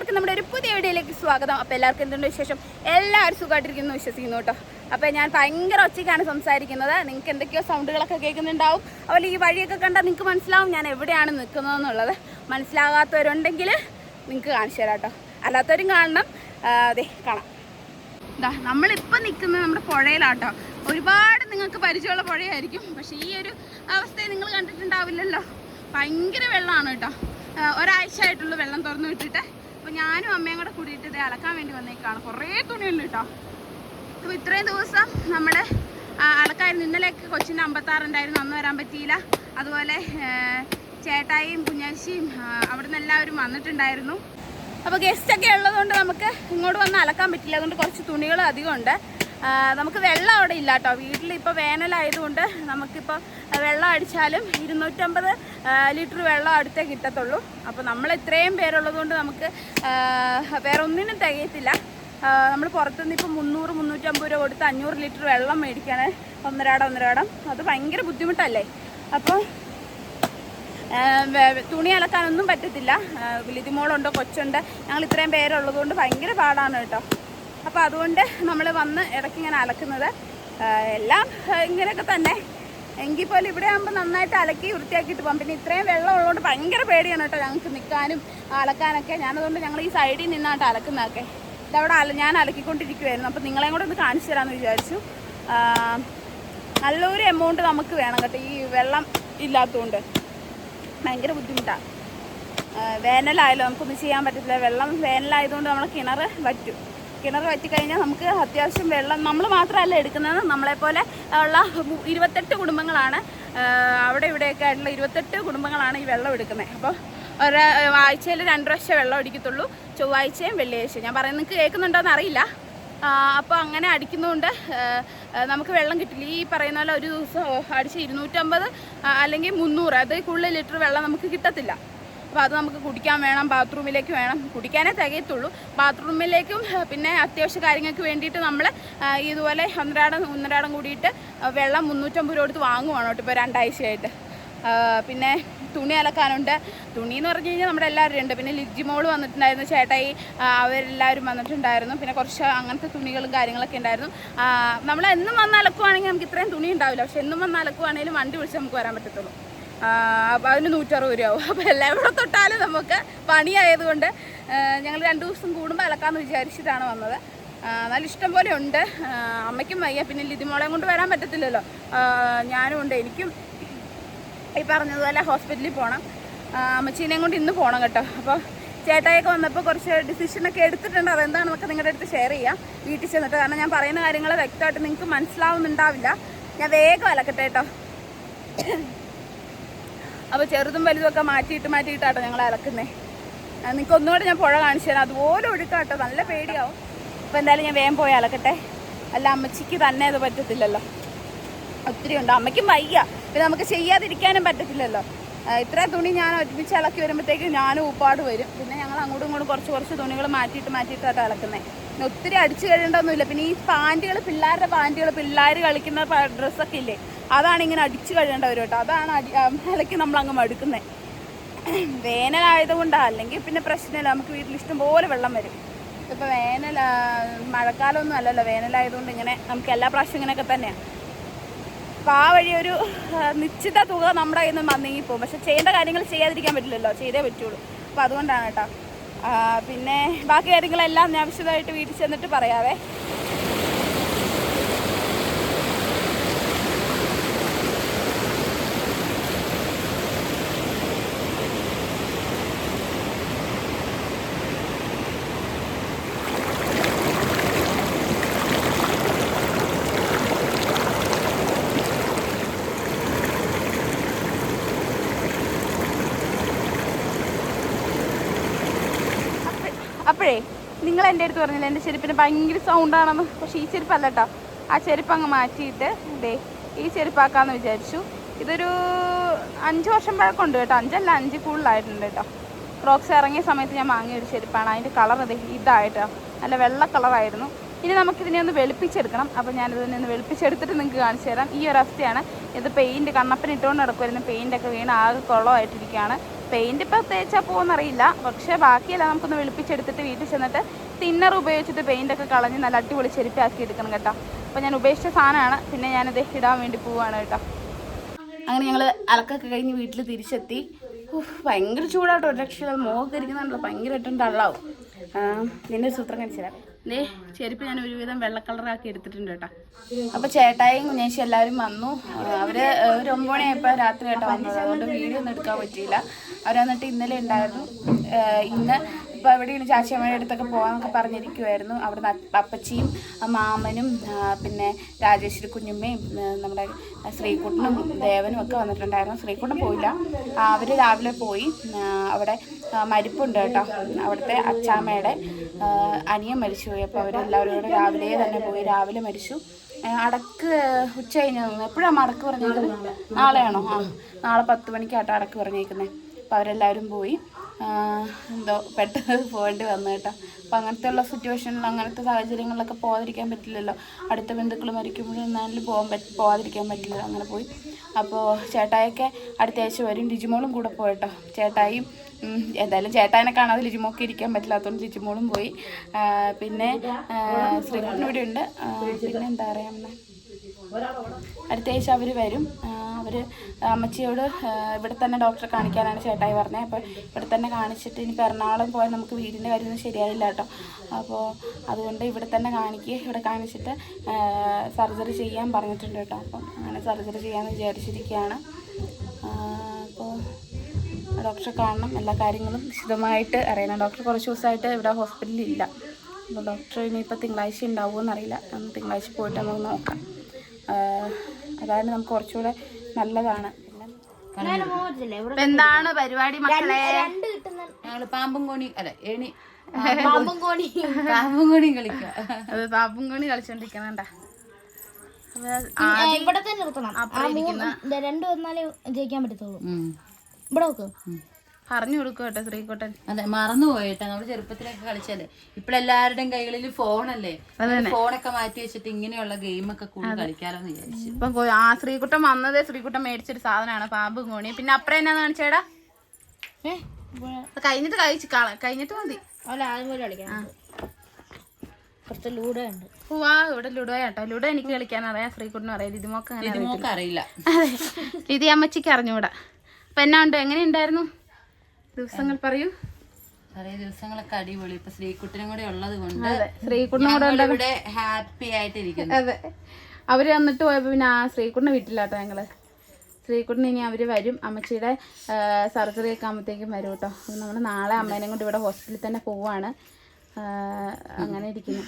എല്ലാവർക്കും നമ്മുടെ ഒരു പുതിയ വീഡിയോയിലേക്ക് സ്വാഗതം. അപ്പോൾ എല്ലാവർക്കും എന്തുണ്ട് വിശേഷം? എല്ലാവരും സുഖമായിട്ടിരിക്കുന്നു വിശ്വസിക്കുന്നു കേട്ടോ. അപ്പോൾ ഞാൻ ഭയങ്കര ഒച്ചയ്ക്കാണ് സംസാരിക്കുന്നത്. നിങ്ങൾക്ക് എന്തൊക്കെയോ സൗണ്ടുകളൊക്കെ കേൾക്കുന്നുണ്ടാവും. അതുപോലെ ഈ വഴിയൊക്കെ കണ്ടാൽ നിങ്ങൾക്ക് മനസ്സിലാവും ഞാൻ എവിടെയാണ് നിൽക്കുന്നതെന്നുള്ളത്. മനസ്സിലാകാത്തവരുണ്ടെങ്കിൽ നിങ്ങൾക്ക് കാണിച്ചു തരാം കേട്ടോ. അല്ലാത്തവരും കാണണം. അതെ കാണാം. ഇതാ നമ്മളിപ്പോൾ നിൽക്കുന്നത് നമ്മുടെ പുഴയിലാട്ടോ. ഒരുപാട് നിങ്ങൾക്ക് പരിചയമുള്ള പുഴയായിരിക്കും. പക്ഷേ ഈ ഒരു അവസ്ഥയെ നിങ്ങൾ കണ്ടിട്ടുണ്ടാവില്ലല്ലോ. ഭയങ്കര വെള്ളമാണ് കേട്ടോ. ഒരാഴ്ച ആയിട്ടുള്ള വെള്ളം തുറന്നു വിട്ടിട്ട്. അപ്പോൾ ഞാനും അമ്മയും കൂടെ കൂടിയിട്ട് ഇത് അലക്കാൻ വേണ്ടി വന്നേക്കാണ്. കുറേ തുണിയുണ്ട് കേട്ടോ. അപ്പോൾ ഇത്രയും ദിവസം നമ്മൾ അലക്കായിരുന്നു. ഇന്നലെയൊക്കെ കൊച്ചിൻ്റെ 56 ഉണ്ടായിരുന്നു, അന്ന് വരാൻ പറ്റിയില്ല. അതുപോലെ ചേട്ടായിയും കുഞ്ഞാശിയും അവിടെ നിന്ന് എല്ലാവരും വന്നിട്ടുണ്ടായിരുന്നു. അപ്പോൾ ഗസ്റ്റൊക്കെ ഉള്ളതുകൊണ്ട് നമുക്ക് ഇങ്ങോട്ട് വന്ന് അലക്കാൻ പറ്റില്ല. അതുകൊണ്ട് കുറച്ച് തുണികൾ അധികമുണ്ട്. നമുക്ക് വെള്ളം അവിടെ ഇല്ല കേട്ടോ. വീട്ടിലിപ്പോൾ വേനലായതുകൊണ്ട് നമുക്കിപ്പോൾ വെള്ളം അടിച്ചാലും 250 ലിറ്റർ വെള്ളം അടുത്തേ കിട്ടത്തുള്ളൂ. അപ്പോൾ നമ്മൾ ഇത്രയും പേരുള്ളത് കൊണ്ട് നമുക്ക് വേറെ ഒന്നിനും തികയത്തില്ല. നമ്മൾ പുറത്തുനിന്ന് ഇപ്പോൾ 300-350 രൂപ കൊടുത്ത് 500 ലിറ്റർ വെള്ളം മേടിക്കുകയാണ് ഒന്നരാടം. അത് ഭയങ്കര ബുദ്ധിമുട്ടല്ലേ. അപ്പോൾ തുണി അലക്കാനൊന്നും പറ്റത്തില്ല. ലിതിമോളുണ്ട്, കൊച്ചുണ്ട്. ഞങ്ങൾ ഇത്രയും പേരുള്ളത് കൊണ്ട് ഭയങ്കര പാടാണ് കേട്ടോ. അപ്പോൾ അതുകൊണ്ട് നമ്മൾ വന്ന് ഇടയ്ക്ക് ഇങ്ങനെ അലക്കുന്നത്. എല്ലാം ഇങ്ങനെയൊക്കെ തന്നെ. എങ്കിൽ പോലും ഇവിടെ ആകുമ്പോൾ നന്നായിട്ട് അലക്കി വൃത്തിയാക്കിയിട്ട് പോകാം. പിന്നെ ഇത്രയും വെള്ളം ഉള്ളതുകൊണ്ട് ഭയങ്കര പേടിയാണ് കേട്ടോ ഞങ്ങൾക്ക് നിൽക്കാനും അലക്കാനൊക്കെ. ഞാനതുകൊണ്ട് ഞങ്ങൾ ഈ സൈഡിൽ നിന്നാട്ടോ അലക്കുന്നതൊക്കെ. ഇതവിടെ ഞാൻ അലക്കിക്കൊണ്ടിരിക്കുമായിരുന്നു. അപ്പോൾ നിങ്ങളെയും കൂടെ ഒന്ന് കാണിച്ചു തരാമെന്ന് വിചാരിച്ചു. നല്ലൊരു എമൗണ്ട് നമുക്ക് വേണം കേട്ടോ. ഈ വെള്ളം ഇല്ലാത്തതുകൊണ്ട് ഭയങ്കര ബുദ്ധിമുട്ടാണ്. വേനലായാലും നമുക്കൊന്നും ചെയ്യാൻ പറ്റത്തില്ല. വെള്ളം വേനലായതുകൊണ്ട് നമ്മൾ കിണർ വറ്റിക്കഴിഞ്ഞാൽ നമുക്ക് അത്യാവശ്യം വെള്ളം നമ്മൾ മാത്രമല്ല എടുക്കുന്നത്. നമ്മളെപ്പോലെ ഉള്ള 28 കുടുംബങ്ങളാണ് അവിടെ ഇവിടെയൊക്കെ ആയിട്ടുള്ള 28 കുടുംബങ്ങളാണ് ഈ വെള്ളം എടുക്കുന്നത്. അപ്പോൾ ആഴ്ചയിൽ 2 പ്രാവശ്യം വെള്ളം അടിക്കത്തുള്ളൂ, ചൊവ്വാഴ്ചയും വെള്ളിയാഴ്ചയും. ഞാൻ പറയുന്നത് നിങ്ങൾക്ക് കേൾക്കുന്നുണ്ടോയെന്ന് അറിയില്ല. അപ്പോൾ അങ്ങനെ അടിക്കുന്നതുകൊണ്ട് നമുക്ക് വെള്ളം കിട്ടില്ല. ഈ പറയുന്ന പോലെ ഒരു ദിവസം അടിച്ച് 250 അല്ലെങ്കിൽ 300 അതിൽ കൂടുതൽ ലിറ്റർ വെള്ളം നമുക്ക് കിട്ടത്തില്ല. അപ്പോൾ അത് നമുക്ക് കുടിക്കാൻ വേണം, ബാത്റൂമിലേക്ക് വേണം. കുടിക്കാനേ തികയത്തുള്ളൂ. ബാത്റൂമിലേക്കും പിന്നെ അത്യാവശ്യ കാര്യങ്ങൾക്ക് വേണ്ടിയിട്ട് നമ്മൾ ഇതുപോലെ ഒന്നരാടം കൂടിയിട്ട് വെള്ളം 350 രൂപ കൊടുത്ത് വാങ്ങുവാണ് കേട്ടോ ഇപ്പോൾ 2 ആഴ്ചയായിട്ട്. പിന്നെ തുണി അലക്കാനുണ്ട്. തുണി എന്ന് പറഞ്ഞു കഴിഞ്ഞാൽ നമ്മുടെ എല്ലാവരും ഉണ്ട്. പിന്നെ ലിജിമോള് വന്നിട്ടുണ്ടായിരുന്നു, ചേട്ടായി അവരെല്ലാവരും വന്നിട്ടുണ്ടായിരുന്നു. പിന്നെ കുറച്ച് അങ്ങനത്തെ തുണികളും കാര്യങ്ങളൊക്കെ ഉണ്ടായിരുന്നു. നമ്മൾ എന്നും വന്ന് അലക്കുവാണെങ്കിൽ നമുക്ക് ഇത്രയും തുണി ഉണ്ടാവില്ല. പക്ഷെ എന്നും വന്ന് അലക്കുവാണെങ്കിലും വണ്ടി വിളിച്ച് നമുക്ക് വരാൻ പറ്റത്തുള്ളൂ. അതിന് 160 രൂപയാവും. അപ്പോൾ എവിടെ തൊട്ടാലും നമുക്ക് പണിയായതുകൊണ്ട് ഞങ്ങൾ 2 ദിവസം കൂടുമ്പോൾ അലക്കാമെന്ന് വിചാരിച്ചിട്ടാണ് വന്നത്. നല്ല ഇഷ്ടം പോലെ ഉണ്ട്. അമ്മയ്ക്കും വയ്യ, പിന്നെ ലിതിമോളെയും കൊണ്ട് വരാൻ പറ്റത്തില്ലല്ലോ. ഞാനും ഉണ്ട്. എനിക്കും ഈ പറഞ്ഞതുപോലെ ഹോസ്പിറ്റലിൽ പോകണം. അമ്മച്ചീനെയും കൊണ്ട് ഇന്ന് പോകണം കേട്ടോ. അപ്പോൾ ചേട്ടായൊക്കെ വന്നപ്പോൾ കുറച്ച് ഡിസിഷനൊക്കെ എടുത്തിട്ടുണ്ട്. അതെന്താണെന്നൊക്കെ നിങ്ങളുടെ അടുത്ത് ഷെയർ ചെയ്യാം വീട്ടിൽ ചെന്നിട്ട്. കാരണം ഞാൻ പറയുന്ന കാര്യങ്ങൾ വ്യക്തമായിട്ട് നിങ്ങൾക്ക് മനസ്സിലാവുന്നുണ്ടാവില്ല. ഞാൻ വേഗം അലക്കട്ടെ കേട്ടോ. അപ്പോൾ ചെറുതും വലുതുമൊക്കെ മാറ്റിയിട്ടാട്ടോ ഞങ്ങൾ അലക്കുന്നത്. നിങ്ങൾക്ക് ഒന്നുകൂടെ ഞാൻ പുഴ കാണിച്ചു തരാം. അതുപോലെ ഒഴുക്കാട്ടോ, നല്ല പേടിയാവും. അപ്പോൾ എന്തായാലും ഞാൻ വേഗം പോയി അലക്കട്ടെ. അല്ല അമ്മച്ചിക്ക് തന്നെ അത് പറ്റത്തില്ലല്ലോ, ഒത്തിരി ഉണ്ട്. അമ്മയ്ക്കും വയ്യ, പിന്നെ നമുക്ക് ചെയ്യാതിരിക്കാനും പറ്റത്തില്ലല്ലോ. ഇത്ര തുണി ഞാൻ ഒരുമിച്ച് ഇളക്കി വരുമ്പോഴത്തേക്കും ഞാനും ഉപ്പാട് വരും. പിന്നെ ഞങ്ങൾ അങ്ങോട്ടും ഇങ്ങോട്ടും കുറച്ച് തുണികൾ മാറ്റിയിട്ടാട്ടോ ഇളക്കുന്നത്. പിന്നെ ഒത്തിരി അടിച്ചു കഴിയേണ്ടതൊന്നുമില്ല. പിന്നെ ഈ പാൻറ്റുകൾ, പിള്ളേരുടെ പാൻറ്റുകൾ, പിള്ളേർ കളിക്കുന്ന ഡ്രസ്സൊക്കെ ഇല്ലേ, അതാണ് ഇങ്ങനെ അടിച്ചു കഴിയേണ്ടവർ കേട്ടോ. അതാണ് ഇലക്കി നമ്മളങ്ങ് മടുക്കുന്നത്. വേനലായതുകൊണ്ടാണ്. അല്ലെങ്കിൽ പിന്നെ പ്രശ്നമില്ല, നമുക്ക് വീട്ടിൽ ഇഷ്ടംപോലെ വെള്ളം വരും. ഇപ്പോൾ മഴക്കാലമൊന്നും അല്ലല്ലോ, വേനലായതുകൊണ്ട് ഇങ്ങനെ നമുക്ക് എല്ലാ പ്രാവശ്യം ഇങ്ങനെയൊക്കെ തന്നെയാണ്. അപ്പോൾ ആ വഴി ഒരു നിശ്ചിത തുക നമ്മുടെ കയ്യിൽ നിന്ന് നീങ്ങിപ്പോകും. പക്ഷെ ചെയ്യേണ്ട കാര്യങ്ങൾ ചെയ്യാതിരിക്കാൻ പറ്റില്ലല്ലോ, ചെയ്തേ പറ്റുള്ളൂ. അപ്പോൾ അതുകൊണ്ടാണ് കേട്ടോ. പിന്നെ ബാക്കി കാര്യങ്ങളെല്ലാം ഞാൻ വിശദമായിട്ട് വീട്ടിൽ ചെന്നിട്ട് പറയാവേ. അപ്പോഴേ നിങ്ങൾ എൻ്റെ അടുത്ത് പറഞ്ഞില്ല എൻ്റെ ചെരുപ്പിന് ഭയങ്കര സൗണ്ടാണെന്ന്. പക്ഷേ ഈ ചെരുപ്പല്ല കേട്ടോ. ആ ചെരുപ്പ് അങ്ങ് മാറ്റിയിട്ട് ഈ ചെരുപ്പാക്കാമെന്ന് വിചാരിച്ചു. ഇതൊരു 5 വർഷം പഴക്കമുണ്ട് കേട്ടോ. 5 അല്ല 5 കൂടുതലായിട്ടുണ്ട് കേട്ടോ. ക്രോക്സ് ഇറങ്ങിയ സമയത്ത് ഞാൻ വാങ്ങിയൊരു ചെരുപ്പാണ്. അതിൻ്റെ കളർ ഇതായിട്ടോ, നല്ല വെള്ള കളറായിരുന്നു. ഇനി നമുക്കിതിനെ ഒന്ന് വെളുപ്പിച്ചെടുക്കണം. അപ്പോൾ ഞാനിതിനെ ഒന്ന് വെളുപ്പിച്ചെടുത്തിട്ട് നിങ്ങൾക്ക് കാണിച്ചു തരാം. ഈ ഒരു അവസ്ഥയാണ്. ഇത് പെയിൻറ്റ് കണ്ണപ്പൻ ഇട്ടുകൊണ്ട് നടക്കുമായിരുന്നു. പെയിൻ്റൊക്കെ വീണ് ആകെ കുളമായിട്ടിരിക്കുകയാണ്. പെയിൻറ്റ് ഇപ്പോൾ തേച്ചാൽ പോകുമെന്നറിയില്ല, പക്ഷേ ബാക്കിയെല്ലാം നമുക്കൊന്ന് വെളുപ്പിച്ചെടുത്തിട്ട് വീട്ടിൽ ചെന്നിട്ട് തിന്നർ ഉപയോഗിച്ചിട്ട് പെയിൻ്റൊക്കെ കളഞ്ഞ് നല്ല അടിപൊളി ചെരുപ്പാക്കി എടുക്കണം കേട്ടോ. അപ്പോൾ ഞാൻ ഉപേക്ഷിച്ച സാധനമാണ്, പിന്നെ ഞാനത് ഇടാൻ വേണ്ടി പോവുകയാണ് കേട്ടോ. അങ്ങനെ ഞങ്ങൾ അലക്കൊക്കെ കഴിഞ്ഞ് വീട്ടിൽ തിരിച്ചെത്തി. ഭയങ്കര ചൂടാട്ടോ, ഒരു രക്ഷയില്ല. മുഖമൊക്കെ ഇരിക്കുന്നുണ്ടല്ലോ, ഭയങ്കരമായിട്ടും തള്ളാവും. നിന്റെ ഒരു സൂത്രം കാണിച്ചു തരാം. ചെരുപ്പ് ഞാൻ ഒരുവിധം വെള്ള കളറാക്കി എടുത്തിട്ടുണ്ട് കേട്ടോ. അപ്പോൾ ചേട്ടായും കുഞ്ഞേശി എല്ലാവരും വന്നു. അവർ ഒരു 9 മണിയായപ്പോൾ രാത്രി കേട്ടോ വന്നത്, അതുകൊണ്ട് വീഡിയോ ഒന്നും എടുക്കാൻ പറ്റിയില്ല. അവർ വന്നിട്ട് ഇന്നലെ ഉണ്ടായിരുന്നു. ഇന്ന് ഇപ്പോൾ എവിടെയാണ് ചാച്ചിയമ്മയുടെ അടുത്തൊക്കെ പോകാമെന്നൊക്കെ പറഞ്ഞിരിക്കുമായിരുന്നു. അവിടെ അപ്പച്ചിയും മാമനും പിന്നെ രാജേശ്വരി കുഞ്ഞുമ്മയും നമ്മുടെ ശ്രീകുട്ടനും ദേവനും ഒക്കെ വന്നിട്ടുണ്ടായിരുന്നു. ശ്രീകുട്ടൻ പോയില്ല, അവർ രാവിലെ പോയി. അവിടെ മരിപ്പുണ്ട് കേട്ടോ, അവിടുത്തെ അച്ചാമ്മയുടെ അനിയൻ മരിച്ചുപോയി. അപ്പോൾ അവരെല്ലാവരും കൂടെ രാവിലെ തന്നെ പോയി, രാവിലെ മരിച്ചു. അടക്ക് ഉച്ച കഴിഞ്ഞ് തോന്നുന്നു. എപ്പോഴാണ് അടക്ക് പറഞ്ഞേക്കുന്നത്? നാളെയാണോ? നാളെ 10 മണിക്കാട്ടോ അടക്ക് പറഞ്ഞേക്കുന്നത്. അപ്പോൾ അവരെല്ലാവരും പോയി. എന്തോ പെട്ടെന്ന് പോകേണ്ടി വന്നു കേട്ടോ. അപ്പോൾ അങ്ങനത്തെ ഉള്ള സിറ്റുവേഷനിൽ, അങ്ങനത്തെ സാഹചര്യങ്ങളിലൊക്കെ പോകാതിരിക്കാൻ പറ്റില്ലല്ലോ. അടുത്ത ബന്ധുക്കൾ മരിക്കുമ്പോഴെന്നാലും പോകാതിരിക്കാൻ പറ്റില്ല. അങ്ങനെ പോയി. അപ്പോൾ ചേട്ടായൊക്കെ അടുത്ത ആഴ്ച വരും. ലിജിമോളും കൂടെ പോയിട്ടോ. ചേട്ടായും എന്തായാലും ചേട്ടാനെ കാണാതെ ലിജിമോക്ക് ഇരിക്കാൻ പറ്റില്ലാത്തതുകൊണ്ട് ലിജിമോളും പോയി. പിന്നെ ശ്രീകുട്ടൻ ഇവിടെ ഉണ്ട്. പിന്നെ എന്താ പറയുക, അടുത്ത ആഴ്ച അവർ വരും. അവർ അമ്മച്ചിയോട് ഇവിടെ തന്നെ ഡോക്ടറെ കാണിക്കാനാണ് ചേട്ടായി പറഞ്ഞത്. അപ്പോൾ ഇവിടെ തന്നെ കാണിച്ചിട്ട് ഇനി എറണാകുളം പോയാൽ നമുക്ക് വീടിൻ്റെ കാര്യമൊന്നും ശരിയായില്ല കേട്ടോ. അപ്പോൾ അതുകൊണ്ട് ഇവിടെ തന്നെ ഇവിടെ കാണിച്ചിട്ട് സർജറി ചെയ്യാൻ പറഞ്ഞിട്ടുണ്ട് കേട്ടോ. അപ്പം അങ്ങനെ സർജറി ചെയ്യാമെന്ന് വിചാരിച്ചിരിക്കുകയാണ്. അപ്പോൾ ഡോക്ടറെ കാണണം, എല്ലാ കാര്യങ്ങളും വിശദമായിട്ട് അറിയണം. ഡോക്ടർ കുറച്ച് ദിവസമായിട്ട് ഇവിടെ ഹോസ്പിറ്റലിൽ ഇല്ല. അപ്പോൾ ഡോക്ടർ ഇനിയിപ്പോൾ തിങ്കളാഴ്ച ഉണ്ടാവുമോ എന്നറിയില്ല. തിങ്കളാഴ്ച പോയിട്ട് നമുക്ക് നോക്കാം. അതായത് നമുക്ക് കുറച്ചുകൂടെ നല്ലതാണ്. എന്താണ് പരിപാടി മക്കളെ? ഞങ്ങള് പാമ്പും കോണി കളിക്കുക. അത് പാമ്പും കോണി കളിച്ചോണ്ടിരിക്കണണ്ട. ഇവിടെ തന്നെ നിർത്തണം. 2 വന്നാലേ ജയിക്കാൻ പറ്റത്തുള്ളൂ. ഇവിടെ നോക്ക്, പറഞ്ഞു കൊടുക്കും കേട്ടോ ശ്രീകുട്ടൻ. അതെ, മറന്നുപോയിട്ടാ. നമ്മള് ചെറുപ്പത്തിലൊക്കെ കളിച്ചല്ലേ. ഇപ്പഴെല്ലാവരുടെയും കൈകളിൽ ഫോണല്ലേ, ഫോണൊക്കെ മാറ്റി വെച്ചിട്ട് ഇങ്ങനെയുള്ള ഗെയിമൊക്കെ കൂടുതൽ കളിക്കാലോന്ന് വിചാരിച്ചു. ഇപ്പം ശ്രീകുട്ടൻ വന്നതേ ശ്രീകുട്ടൻ മേടിച്ചൊരു സാധനമാണ് പാമ്പും കോണി. പിന്നെ അപ്പുറം എന്നാന്ന് കാണിച്ചേടാ? കഴിഞ്ഞിട്ട് മതി. കുറച്ച് ലൂഡോ ഉണ്ട്. ഇവിടെ ലുഡോ കേട്ടോ. ലുഡോ എനിക്ക് കളിക്കാൻ അറിയാം, ശ്രീകുട്ടനും അറിയാം. ഇതിമോക്ക് അറിയില്ല. അതെ, ഇത് അമ്മച്ചിക്ക് അറിഞ്ഞൂടാ. അപ്പൊ എന്നാ ഉണ്ട്, എങ്ങനെ ഉണ്ടായിരുന്നു ദിവസങ്ങൾ? പറയൂ. കുറേ ദിവസങ്ങളൊക്കെ അടിപൊളി. ഇപ്പൊ ശ്രീകുട്ടനും കൂടെ ഉള്ളത് കൊണ്ട് ശ്രീകുട്ടനും കൂടെ ഇവിടെ ഹാപ്പി ആയിട്ടിരിക്കുന്നു. അതെ, അവര് വന്നിട്ട് പോയപ്പോ പിന്നെ ശ്രീകുട്ടനെ വിട്ടില്ലാട്ടോ ഞങ്ങള്. ശ്രീകുട്ടൻ ഇനി അവര് വരും. അമ്മച്ചിയുടെ സർജറി ഒക്കെ ആകുമ്പോഴത്തേക്കും വരും കേട്ടോ. നമ്മൾ നാളെ അമ്മേനെ കൊണ്ട് ഇവിടെ ഹോസ്പിറ്റലിൽ തന്നെ പോവാണ്. അങ്ങനെ ഇരിക്കുന്നു.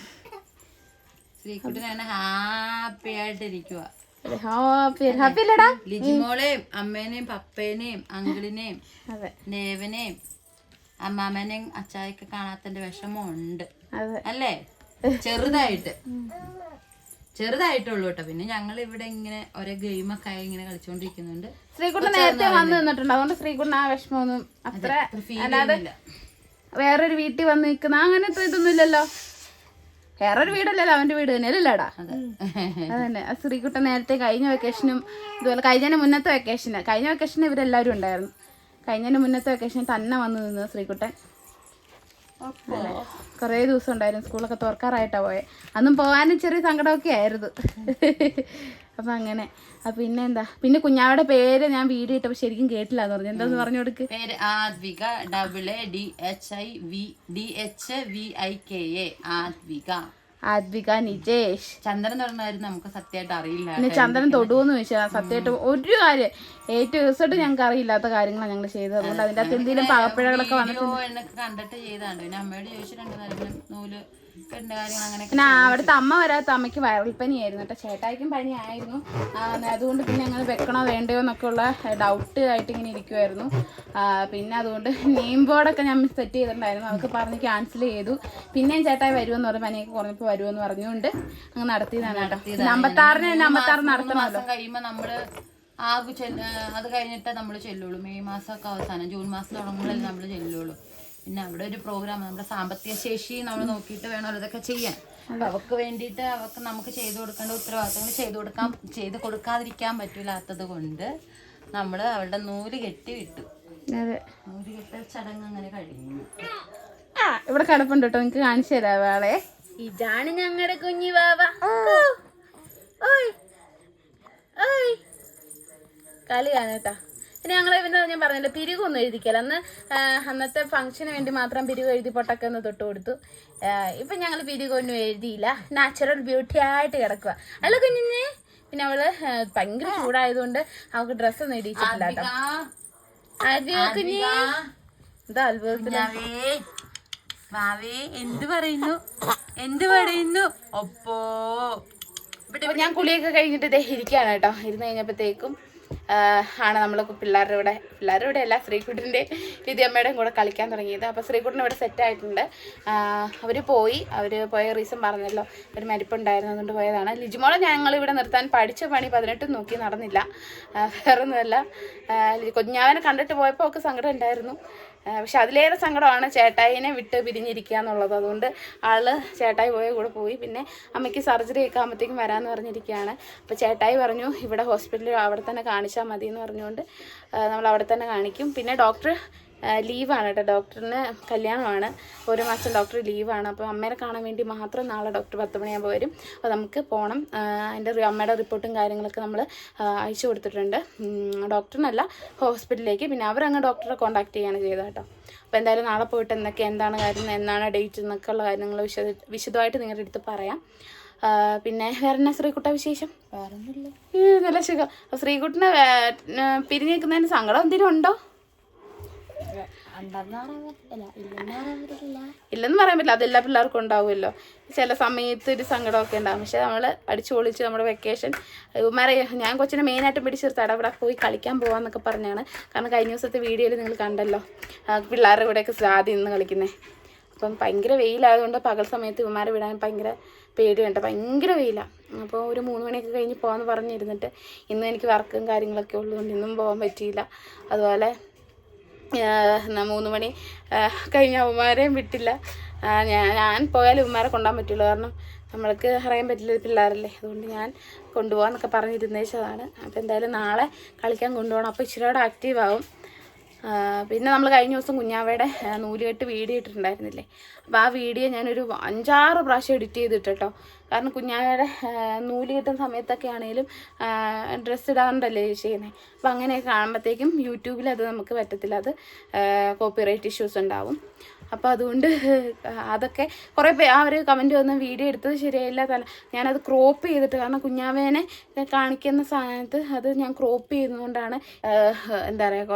ശ്രീകുട്ടൻ അങ്ങനെ ഹാപ്പി ആയിട്ടിരിക്കുക. ലിജിമോളെയും അമ്മേനെയും പപ്പേനെയും അങ്കിളിനെയും ദേവനെയും അമ്മാമ്മേനെയും അച്ചായൊക്കെ കാണാത്തതിന്റെ വിഷമം ഉണ്ട് അല്ലേ? ചെറുതായിട്ടുള്ളൂ കേട്ടോ. പിന്നെ ഞങ്ങൾ ഇവിടെ ഇങ്ങനെ ഓരോ ഗെയിമൊക്കെ ആയി ഇങ്ങനെ കളിച്ചോണ്ടിരിക്കുന്നുണ്ട്. ശ്രീകുട്ടൻ നേരത്തെ വന്നു നിന്നിട്ടുണ്ട്, അതുകൊണ്ട് ശ്രീകുട്ടൻ ആ വിഷമമൊന്നും അത്ര അല്ലാതെ വേറൊരു വീട്ടിൽ വന്ന് നിൽക്കുന്ന അങ്ങനത്തെ ഇതൊന്നും ഇല്ലല്ലോ. വേറൊരു വീടല്ലല്ലോ, അവന്റെ വീട് തന്നെയല്ലേടാ. അതന്നെ. ശ്രീകുട്ടൻ നേരത്തെ കഴിഞ്ഞ വെക്കേഷനും ഇതുപോലെ കഴിഞ്ഞതിന് മുന്നത്തെ വെക്കേഷന് ഇവരെല്ലാവരും ഉണ്ടായിരുന്നു. കഴിഞ്ഞതിന് മുന്നത്തെ വെക്കേഷന് തന്നെ വന്ന് നിന്ന് ശ്രീകുട്ടൻ കുറേ ദിവസം ഉണ്ടായിരുന്നു. സ്കൂളൊക്കെ തുറക്കാറായിട്ടാ പോയെ. അന്നും പോകാനും ചെറിയ സങ്കടമൊക്കെ ആയിരുന്നു. അപ്പൊ അങ്ങനെ. പിന്നെ എന്താ, പിന്നെ കുഞ്ഞാവിടെ പേര് ഞാൻ വീഡിയോ ഇട്ടപ്പോ ശരിക്കും കേട്ടില്ല എന്ന് പറഞ്ഞു. എന്താന്ന് പറഞ്ഞു കൊടുക്ക്. പേര് ആദ്വിക, DHIVIKA. ആദ്വിക നിജേഷ്. ചന്ദ്രൻ തുടങ്ങായിരുന്നു. നമുക്ക് സത്യമായിട്ട് അറിയില്ല. പിന്നെ ചന്ദ്രൻ തൊടുവെന്ന് ചോദിച്ചാൽ സത്യമായിട്ട് ഒരു കാര്യം ഏറ്റവും ഞങ്ങൾക്ക് അറിയില്ലാത്ത കാര്യങ്ങളാണ് ഞങ്ങൾ ചെയ്തത്. അതുകൊണ്ട് അതിന്റെ അകത്ത് എന്തെങ്കിലും പാകപ്പിഴകളൊക്കെ എന്നൊക്കെ കണ്ടിട്ട് ചെയ്താണ്. പിന്നെ അമ്മയോട് ചോദിച്ചിട്ടുണ്ട് നൂല് പിന്നെ അവിടുത്തെ അമ്മ വരാത്ത അമ്മയ്ക്ക് വൈറൽ പനിയായിരുന്നു കേട്ടോ. ചേട്ടായിക്കും പനിയായിരുന്നു. അതുകൊണ്ട് പിന്നെ ഞങ്ങൾ വെക്കണോ വേണ്ടയോ എന്നൊക്കെ ഉള്ള ഡൗട്ട് ആയിട്ട് ഇങ്ങനെ ഇരിക്കുമായിരുന്നു. പിന്നെ അതുകൊണ്ട് നെയിം ബോർഡൊക്കെ ഞാൻ സെറ്റ് ചെയ്തിട്ടുണ്ടായിരുന്നു. അതൊക്കെ പറഞ്ഞ് ക്യാൻസൽ ചെയ്തു. പിന്നെയും ചേട്ടായി വരുമെന്ന് പറഞ്ഞു, പനിയൊക്കെ കുറഞ്ഞപ്പോൾ വരുമെന്ന് പറഞ്ഞുകൊണ്ട് അങ്ങ് നടത്തിയതാണ് കേട്ടോ. 56 നടത്തണമല്ലോ. കഴിയുമ്പോൾ നമ്മള് അത് കഴിഞ്ഞിട്ട് നമ്മൾ ചെല്ലുള്ളൂ. മെയ് മാസമൊക്കെ അവസാനം, ജൂൺ മാസം തുടങ്ങുമ്പോഴല്ലേ നമ്മൾ ചെല്ലുള്ളൂ. പിന്നെ അവിടെ ഒരു പ്രോഗ്രാം, നമ്മുടെ സാമ്പത്തിക ശേഷി നമ്മൾ നോക്കിയിട്ട് വേണം ഇതൊക്കെ ചെയ്യാൻ. അവർക്ക് വേണ്ടിയിട്ട് നമുക്ക് ചെയ്തു കൊടുക്കേണ്ട ഉത്തരവാദിത്തങ്ങൾ ചെയ്ത് കൊടുക്കാതിരിക്കാൻ പറ്റില്ലാത്തത് കൊണ്ട് നമ്മൾ അവളുടെ നൂല് കെട്ടി വിട്ടു. അതെ, നൂലുകെട്ട് ചടങ്ങ് അങ്ങനെ കഴിഞ്ഞു. ആ ഇവിടെ കിടപ്പുണ്ട് കേട്ടോ, നിങ്ങൾക്ക് കാണിച്ചു തരാം വേളെ. ഇതാണ് ഞങ്ങളുടെ കുഞ്ഞി വാവ. കളിയാണ് കേട്ടോ. പിന്നെ ഞങ്ങൾ പിന്നെ ഞാൻ പറഞ്ഞില്ല, പിരികൊന്നും എഴുതിക്കല. അന്നത്തെ ഫംഗ്ഷന് വേണ്ടി മാത്രം പിരിവ് എഴുതി പൊട്ടൊക്കെ ഒന്ന് തൊട്ട് കൊടുത്തു. ഇപ്പം ഞങ്ങൾ പിരികൊന്നും എഴുതിയില്ല, നാച്ചുറൽ ബ്യൂട്ടി ആയിട്ട് കിടക്കുക. അല്ല കുഞ്ഞിനെ. പിന്നെ അവള് ഭയങ്കര ചൂടായതുകൊണ്ട് അവൾക്ക് ഡ്രസ്സൊന്നും ഇടിയിച്ചിട്ടില്ല കേട്ടോ. എന്താ അത്ഭുതത്തിന് എന്ത് പറയുന്നു ഒപ്പോ. ഞാൻ കുളിയൊക്കെ കഴിഞ്ഞിട്ട് ഇതേ ഇരിക്കുകയാണ് കേട്ടോ. ഇരുന്ന് കഴിഞ്ഞപ്പോഴത്തേക്കും ആണ് നമ്മൾ പിള്ളേരുടെ ഇവിടെ അല്ല, ശ്രീകുട്ടൻ്റെ ലിതിയമ്മയുടെയും കൂടെ കളിക്കാൻ തുടങ്ങിയത്. അപ്പോൾ ശ്രീകുട്ടൻ ഇവിടെ സെറ്റായിട്ടുണ്ട്. അവർ പോയ റീസൺ പറഞ്ഞല്ലോ, ഒരു മരിപ്പുണ്ടായിരുന്നു, അതുകൊണ്ട് പോയതാണ്. ലിജിമോളെ ഞങ്ങൾ ഇവിടെ നിർത്താൻ പഠിച്ച പണി 18 നോക്കി നടന്നില്ല, വേറൊന്നുമല്ല. കുഞ്ഞാവനെ കണ്ടിട്ട് പോയപ്പോൾ ഒക്കെ സങ്കടം ഉണ്ടായിരുന്നു. പക്ഷെ അതിലേറെ സങ്കടമാണ് ചേട്ടായിനെ വിട്ട് പിരിഞ്ഞിരിക്കുക എന്നുള്ളത്. അതുകൊണ്ട് ചേട്ടായി കൂടെ പോയി. പിന്നെ അമ്മയ്ക്ക് സർജറി ഒക്കെ ആകുമ്പോഴത്തേക്കും വരാമെന്ന് പറഞ്ഞിരിക്കുകയാണ്. അപ്പോൾ ചേട്ടായി പറഞ്ഞു ഇവിടെ ഹോസ്പിറ്റലിൽ അവിടെ തന്നെ കാണിച്ചാൽ മതി എന്ന് പറഞ്ഞുകൊണ്ട് നമ്മൾ അവിടെ തന്നെ കാണിക്കും. പിന്നെ ഡോക്ടർ ലീവാണ് കേട്ടോ, ഡോക്ടറിന് കല്യാണമാണ്, 1 മാസം ഡോക്ടർ ലീവാണ്. അപ്പോൾ അമ്മേനെ കാണാൻ വേണ്ടി മാത്രം നാളെ ഡോക്ടർ 10 മണിയാകുമ്പോൾ വരും. അപ്പോൾ നമുക്ക് പോകണം. അതിൻ്റെ അമ്മയുടെ റിപ്പോർട്ടും കാര്യങ്ങളൊക്കെ നമ്മൾ അയച്ചു കൊടുത്തിട്ടുണ്ട്, ഡോക്ടറിനല്ല ഹോസ്പിറ്റലിലേക്ക്. പിന്നെ അവരങ്ങ് ഡോക്ടറെ കോൺടാക്ട് ചെയ്യാണ് ചെയ്തത് കേട്ടോ. അപ്പോൾ എന്തായാലും നാളെ പോയിട്ട് എന്താണ് കാര്യം, എന്നാണ് ഡേറ്റ് എന്നൊക്കെ ഉള്ള കാര്യങ്ങൾ വിശദമായിട്ട് നിങ്ങളുടെ അടുത്ത് പറയാം. പിന്നെ വേറെ എന്നാ ശ്രീകുട്ട വിശേഷം? നല്ല സുഖം. ശ്രീകുട്ടനെ പിരിഞ്ഞ് നിൽക്കുന്നതിന് സങ്കടം എന്തെങ്കിലും ഉണ്ടോ? ഇല്ലെന്ന് പറയാൻ പറ്റില്ല, അതെല്ലാ പിള്ളേർക്കും ഉണ്ടാവുമല്ലോ. ചില സമയത്ത് ഒരു സങ്കടമൊക്കെ ഉണ്ടാകും. പക്ഷെ നമ്മൾ അടിച്ചു പൊളിച്ച് നമ്മുടെ വെക്കേഷൻ ഞാൻ കൊച്ചിനെ മെയിനായിട്ടും പിടിച്ചെടുത്താണ് അവിടെ പോയി കളിക്കാൻ പോകാമെന്നൊക്കെ പറഞ്ഞാണ്. കാരണം കഴിഞ്ഞ ദിവസത്തെ വീഡിയോയിൽ നിങ്ങൾ കണ്ടല്ലോ പിള്ളേരുടെ കൂടെയൊക്കെ ആദ്യം നിന്ന് കളിക്കുന്നത്. അപ്പം ഭയങ്കര വെയിലായതുകൊണ്ട് പകൽ സമയത്ത് ഇവന്മാരെ വിടാൻ ഭയങ്കര പേടിയുണ്ട്, ഭയങ്കര വെയിലാണ്. അപ്പോൾ ഒരു 3 മണിയൊക്കെ കഴിഞ്ഞ് പോകാമെന്ന് പറഞ്ഞിരുന്നിട്ട് ഇന്നും എനിക്ക് വർക്കും കാര്യങ്ങളൊക്കെ ഉള്ളതുകൊണ്ട് ഇന്നും പോകാൻ പറ്റിയില്ല. അതുപോലെ 3 മണി കഴിഞ്ഞ അവന്മാരെയും വിട്ടില്ല. ഞാൻ പോയാലും ഇവന്മാരെ കൊണ്ടുപോകാൻ പറ്റുള്ളൂ, കാരണം നമ്മൾക്ക് അറിയാൻ പറ്റില്ല പിള്ളേരല്ലേ, അതുകൊണ്ട് ഞാൻ കൊണ്ടുപോകാമെന്നൊക്കെ പറഞ്ഞിരുന്നേച്ചതാണ്. അപ്പോൾ എന്തായാലും നാളെ കളിക്കാൻ കൊണ്ടുപോകണം, അപ്പോൾ ഇച്ചിരി കൂടെ ആക്റ്റീവ് ആവും. പിന്നെ നമ്മൾ കഴിഞ്ഞ ദിവസം കുഞ്ഞാവയുടെ നൂലുകെട്ട് വീഡിയോ ഇട്ടിട്ടുണ്ടായിരുന്നില്ലേ, അപ്പോൾ ആ വീഡിയോ ഞാനൊരു 5-6 പ്രാവശ്യം എഡിറ്റ് ചെയ്തിട്ടോ. കാരണം കുഞ്ഞാവയുടെ നൂല് കിട്ടുന്ന സമയത്തൊക്കെ ആണെങ്കിലും ഡ്രസ്സ് ഇടാറുണ്ടല്ലേ ചെയ്യുന്നത്. അപ്പോൾ അങ്ങനെയൊക്കെ കാണുമ്പോഴത്തേക്കും യൂട്യൂബിൽ അത് നമുക്ക് പറ്റത്തില്ല, അത് കോപ്പിറൈറ്റ് ഇഷ്യൂസ് ഉണ്ടാവും. അപ്പോൾ അതുകൊണ്ട് അതൊക്കെ കുറേ ആ ഒരു കമൻറ്റ് വന്ന വീഡിയോ എടുത്തത് ശരിയായില്ല, ഞാനത് ക്രോപ്പ് ചെയ്തിട്ട്, കാരണം കുഞ്ഞാവേനെ കാണിക്കുന്ന സാധനത്ത് അത് ഞാൻ ക്രോപ്പ് ചെയ്യുന്നതുകൊണ്ടാണ് എന്താ പറയുക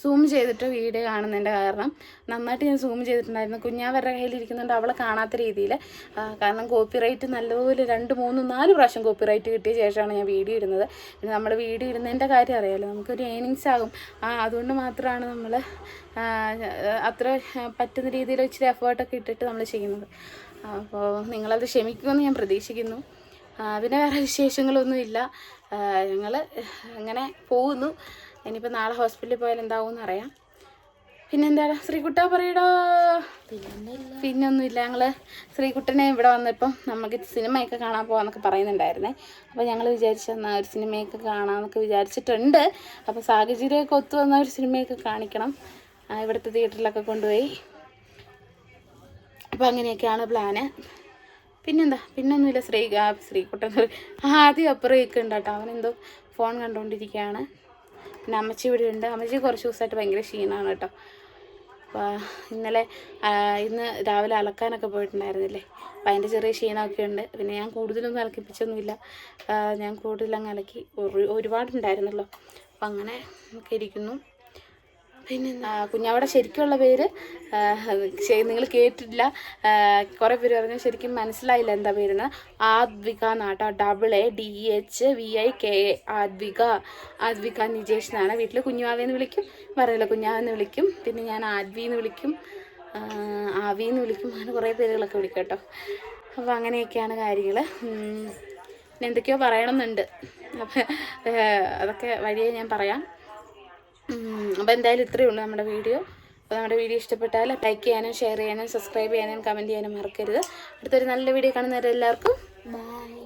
സൂം ചെയ്തിട്ട് വീഡിയോ കാണുന്നതിൻ്റെ കാരണം. നന്നായിട്ട് ഞാൻ സൂം ചെയ്തിട്ടുണ്ടായിരുന്നു, കുഞ്ഞാവരുടെ കയ്യിലിരിക്കുന്നുണ്ട് അവളെ കാണാത്ത രീതിയിൽ. കാരണം കോപ്പിറൈറ്റ് നല്ലപോലെ 2, 3, 4 പ്രാവശ്യം കോപ്പിറൈറ്റ് കിട്ടിയ ശേഷമാണ് ഞാൻ വീഡിയോ ഇടുന്നത്. പിന്നെ നമ്മൾ വീഡിയോ ഇടുന്നതിൻ്റെ കാര്യം അറിയാമല്ലോ, നമുക്കൊരു ഏണിങ്സ് ആകും. അതുകൊണ്ട് മാത്രമാണ് നമ്മൾ അത്ര പറ്റുന്ന രീതിയിൽ ഇച്ചിരി എഫേർട്ടൊക്കെ ഇട്ടിട്ട് നമ്മൾ ചെയ്യുന്നത്. അപ്പോൾ നിങ്ങളത് ക്ഷമിക്കുമെന്ന് ഞാൻ പ്രതീക്ഷിക്കുന്നു. പിന്നെ വേറെ വിശേഷങ്ങളൊന്നുമില്ല, ഞങ്ങൾ അങ്ങനെ പോകുന്നു. ഇനിയിപ്പോൾ നാളെ ഹോസ്പിറ്റലിൽ പോയാൽ എന്താവുമെന്ന് അറിയാം. പിന്നെന്താണ് ശ്രീകുട്ട പറയടോ? പിന്നൊന്നുമില്ല, ഞങ്ങൾ ശ്രീകുട്ടനെ ഇവിടെ വന്നപ്പം നമുക്ക് സിനിമയൊക്കെ കാണാൻ പോകാമെന്നൊക്കെ പറയുന്നുണ്ടായിരുന്നേ. അപ്പോൾ ഞങ്ങൾ വിചാരിച്ചെന്നാൽ ഒരു സിനിമയൊക്കെ കാണാമെന്നൊക്കെ വിചാരിച്ചിട്ടുണ്ട്. അപ്പോൾ സാഹചര്യമൊക്കെ ഒത്തു വന്ന ഒരു സിനിമയൊക്കെ കാണിക്കണം, ഇവിടുത്തെ തിയേറ്ററിലൊക്കെ കൊണ്ടുപോയി. അപ്പോൾ അങ്ങനെയൊക്കെയാണ് പ്ലാന്. പിന്നെന്താ, പിന്നൊന്നുമില്ല. ശ്രീകുട്ടൻ ആദ്യം അപ്പുറമൊക്കെ ഉണ്ട് കേട്ടോ, അവനെന്തോ ഫോൺ കണ്ടുകൊണ്ടിരിക്കുകയാണ്. പിന്നെ അമ്മച്ചി ഇവിടെ ഉണ്ട്, അമ്മച്ചി കുറച്ച് ദിവസമായിട്ട് ഭയങ്കര ക്ഷീണമാണ് കേട്ടോ. അപ്പോൾ ഇന്ന് രാവിലെ അലക്കാനൊക്കെ പോയിട്ടുണ്ടായിരുന്നില്ലേ, അപ്പോൾ അതിൻ്റെ ചെറിയ ക്ഷീണമൊക്കെ ഉണ്ട്. പിന്നെ ഞാൻ കൂടുതലൊന്നും അലക്കിപ്പിച്ചൊന്നുമില്ല, ഞാൻ കൂടുതലങ്ങ് അലക്കി ഒരുപാടുണ്ടായിരുന്നല്ലോ. അപ്പോൾ അങ്ങനെ ഒക്കെ ഇരിക്കുന്നു. പിന്നെ കുഞ്ഞാവയുടെ ശരിക്കുള്ള പേര് നിങ്ങൾ കേട്ടിട്ടില്ല, കുറേ പേര് പറഞ്ഞു ശരിക്കും മനസ്സിലായില്ല എന്താ പേരെന്ന്. ആദ്വിക എന്നാട്ടോ, AADHVIKA, ആദ്വിക നിജേഷ് എന്നാണ്. വീട്ടിൽ കുഞ്ഞുവാവെന്ന് വിളിക്കും, പറയില്ല കുഞ്ഞാവെന്ന് വിളിക്കും. പിന്നെ ഞാൻ ആദ്വിന്ന് വിളിക്കും, ആവിന്ന് വിളിക്കും, അങ്ങനെ കുറേ പേരുകളൊക്കെ വിളിക്കും കേട്ടോ. അപ്പോൾ അങ്ങനെയൊക്കെയാണ് കാര്യങ്ങൾ. പിന്നെ എന്തൊക്കെയോ പറയണമെന്നുണ്ട്, അപ്പോൾ അതൊക്കെ വഴിയേ ഞാൻ പറയാം. അപ്പോൾ എന്തായാലും ഇത്രയേ ഉള്ളൂ നമ്മുടെ വീഡിയോ. അപ്പോൾ നമ്മുടെ വീഡിയോ ഇഷ്ടപ്പെട്ടാൽ ലൈക്ക് ചെയ്യാനും ഷെയർ ചെയ്യാനും സബ്സ്ക്രൈബ് ചെയ്യാനും കമൻറ്റ് ചെയ്യാനും മറക്കരുത്. അടുത്തൊരു നല്ല വീഡിയോ കാണുന്നവരെല്ലാവർക്കും ബൈ.